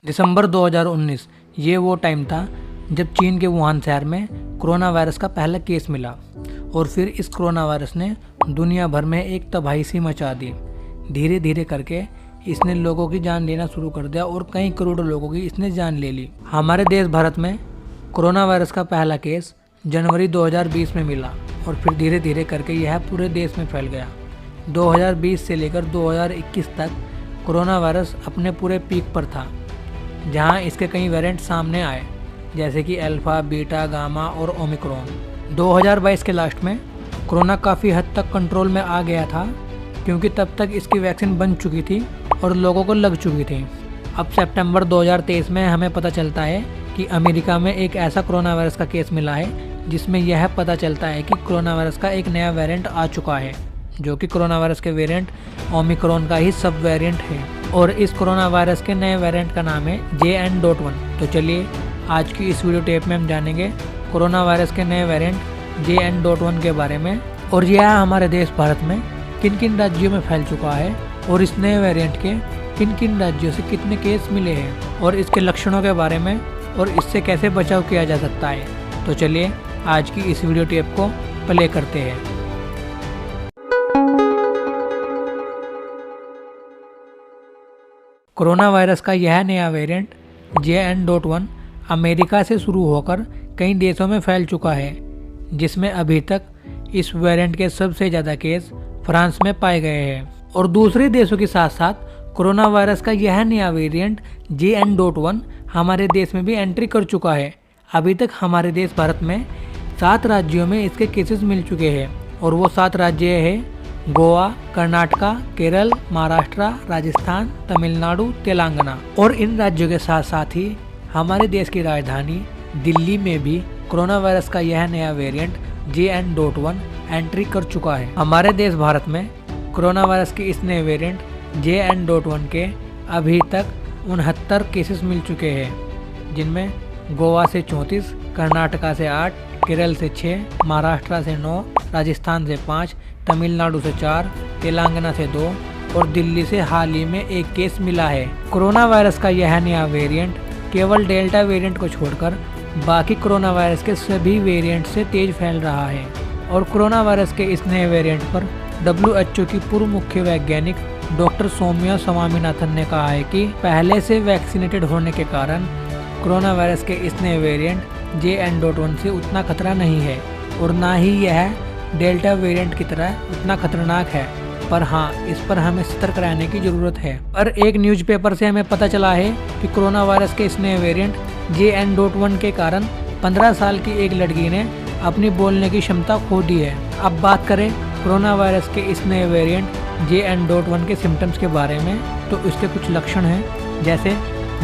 दिसंबर 2019 ये वो टाइम था जब चीन के वुहान शहर में कोरोना वायरस का पहला केस मिला और फिर इस कोरोना वायरस ने दुनिया भर में एक तबाही सी मचा दी। धीरे धीरे करके इसने लोगों की जान लेना शुरू कर दिया और कई करोड़ों लोगों की इसने जान ले ली। हमारे देश भारत में कोरोना वायरस का पहला केस जनवरी 2020 में मिला और फिर धीरे धीरे करके यह पूरे देश में फैल गया। 2020 से लेकर 2021 तक कोरोना वायरस अपने पूरे पीक पर था, जहां इसके कई वेरिएंट सामने आए, जैसे कि अल्फा, बीटा, गामा और ओमिक्रॉन। 2022 के लास्ट में कोरोना काफ़ी हद तक कंट्रोल में आ गया था, क्योंकि तब तक इसकी वैक्सीन बन चुकी थी और लोगों को लग चुकी थी। अब सितंबर 2023 में हमें पता चलता है कि अमेरिका में एक ऐसा कोरोना वायरस का केस मिला है जिसमें यह पता चलता है कि कोरोना वायरस का एक नया वेरिएंट आ चुका है, जो कि कोरोना वायरस के वेरिएंट ओमिक्रॉन का ही सब वेरिएंट है। और इस कोरोना वायरस के नए वेरिएंट का नाम है JN.1। तो चलिए आज की इस वीडियो टेप में हम जानेंगे कोरोना वायरस के नए वेरिएंट JN.1 के बारे में, और यह हमारे देश भारत में किन किन राज्यों में फैल चुका है और इस नए वेरिएंट के किन किन राज्यों से कितने केस मिले हैं और इसके लक्षणों के बारे में और इससे कैसे बचाव किया जा सकता है। तो चलिए आज की इस वीडियो टेप को प्ले करते हैं। कोरोना वायरस का यह नया वेरिएंट JN.1 अमेरिका से शुरू होकर कई देशों में फैल चुका है, जिसमें अभी तक इस वेरिएंट के सबसे ज़्यादा केस फ्रांस में पाए गए हैं। और दूसरे देशों के साथ साथ कोरोना वायरस का यह नया वेरिएंट JN.1 हमारे देश में भी एंट्री कर चुका है। अभी तक हमारे देश भारत में 7 राज्यों में इसके केसेस मिल चुके हैं, और वो 7 राज्य हैं गोवा, कर्नाटका, केरल, महाराष्ट्र, राजस्थान, तमिलनाडु, तेलंगाना। और इन राज्यों के साथ साथ ही हमारे देश की राजधानी दिल्ली में भी कोरोना वायरस का यह नया वेरिएंट JN.1 एंट्री कर चुका है। हमारे देश भारत में कोरोना वायरस के इस नए वेरिएंट JN.1 के अभी तक 69 केसेस मिल चुके हैं, जिनमें गोवा से 34, कर्नाटका से 8, केरल से 6, महाराष्ट्र से 9, राजस्थान से 5, तमिलनाडु से 4, तेलंगाना से 2 और दिल्ली से हाल ही में 1 केस मिला है। कोरोना वायरस का यह नया वेरिएंट केवल डेल्टा वेरिएंट को छोड़कर बाकी कोरोना वायरस के सभी वेरिएंट से तेज फैल रहा है। और कोरोना वायरस के इस नए वेरिएंट पर WHO की पूर्व मुख्य वैज्ञानिक डॉक्टर सौम्या स्वामीनाथन ने कहा है कि पहले से वैक्सीनेटेड होने के कारण कोरोना वायरस के इस नए वेरिएंट JN.1 से उतना खतरा नहीं है, और ना ही यह डेल्टा वेरिएंट की तरह उतना खतरनाक है। पर हाँ, इस पर हमें सतर्क रहने की ज़रूरत है। पर एक न्यूज़पेपर से हमें पता चला है कि कोरोना वायरस के इस नए वेरिएंट JN.1 के कारण 15 साल की एक लड़की ने अपनी बोलने की क्षमता खो दी है। अब बात करें कोरोना वायरस के इस नए वेरिएंट JN.1 के सिम्टम्स के बारे में, तो इसके कुछ लक्षण हैं, जैसे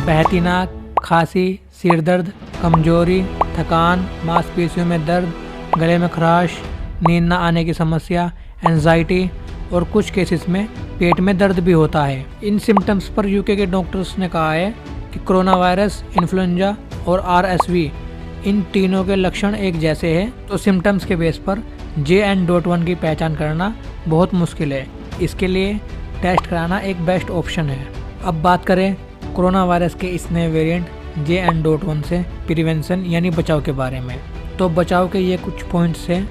बहती नाक, खांसी, सिर दर्द, कमजोरी, थकान, मांसपेशियों में दर्द, गले में खराश, नींद न आने की समस्या, एंजाइटी, और कुछ केसेस में पेट में दर्द भी होता है। इन सिम्टम्स पर UK के डॉक्टर्स ने कहा है कि कोरोना वायरस, इन्फ्लुएंजा और RSV इन तीनों के लक्षण एक जैसे हैं, तो सिम्टम्स के बेस पर JN.1 की पहचान करना बहुत मुश्किल है। इसके लिए टेस्ट कराना एक बेस्ट ऑप्शन है। अब बात करें कोरोना वायरस के इस नए वेरिएंट JN.1 से प्रिवेंशन यानी बचाव के बारे में, तो बचाव के ये कुछ पॉइंट्स हैं,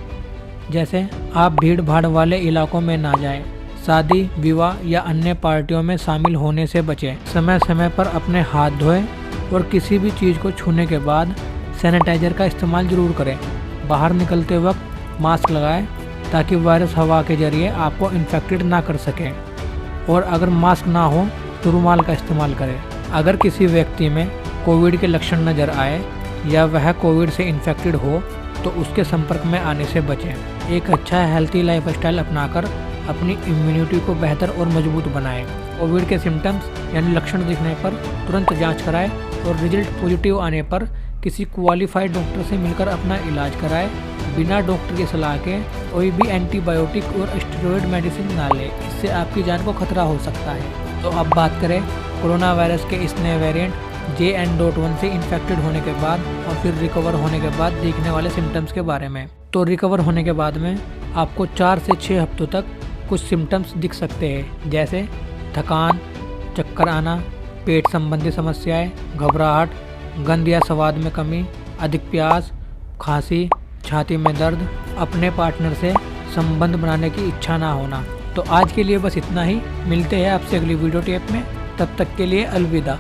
जैसे आप भीड़ भाड़ वाले इलाकों में ना जाएं, शादी, विवाह या अन्य पार्टियों में शामिल होने से बचें, समय समय पर अपने हाथ धोएं और किसी भी चीज़ को छूने के बाद सैनिटाइजर का इस्तेमाल ज़रूर करें। बाहर निकलते वक्त मास्क लगाएं ताकि वायरस हवा के जरिए आपको इन्फेक्टेड ना कर सके, और अगर मास्क ना हो तो रुमाल का इस्तेमाल करें। अगर किसी व्यक्ति में कोविड के लक्षण नज़र आए या वह कोविड से इन्फेक्टेड हो तो उसके संपर्क में आने से बचें। एक अच्छा हेल्थी लाइफस्टाइल अपनाकर अपनी इम्यूनिटी को बेहतर और मजबूत बनाएं। कोविड के सिम्टम्स यानी लक्षण दिखने पर तुरंत जांच कराएं और रिजल्ट पॉजिटिव आने पर किसी क्वालिफाइड डॉक्टर से मिलकर अपना इलाज कराएं। बिना डॉक्टर की सलाह के कोई भी एंटीबायोटिक और स्टेरॉयड मेडिसिन ना लें, इससे आपकी जान को खतरा हो सकता है। तो अब बात करें कोरोना वायरस के इस नए वेरिएंट JN.1 से इन्फेक्टेड होने के बाद और फिर रिकवर होने के बाद दिखने वाले सिम्टम्स के बारे में। तो रिकवर होने के बाद में आपको 4 से 6 हफ्तों तक कुछ सिम्टम्स दिख सकते हैं, जैसे थकान, चक्कर आना, पेट संबंधी समस्याएं, घबराहट, गंध या स्वाद में कमी, अधिक प्यास, खांसी, छाती में दर्द, अपने पार्टनर से संबंध बनाने की इच्छा ना होना। तो आज के लिए बस इतना ही। मिलते हैं आपसे अगली वीडियो टेप में। तब तक के लिए अलविदा।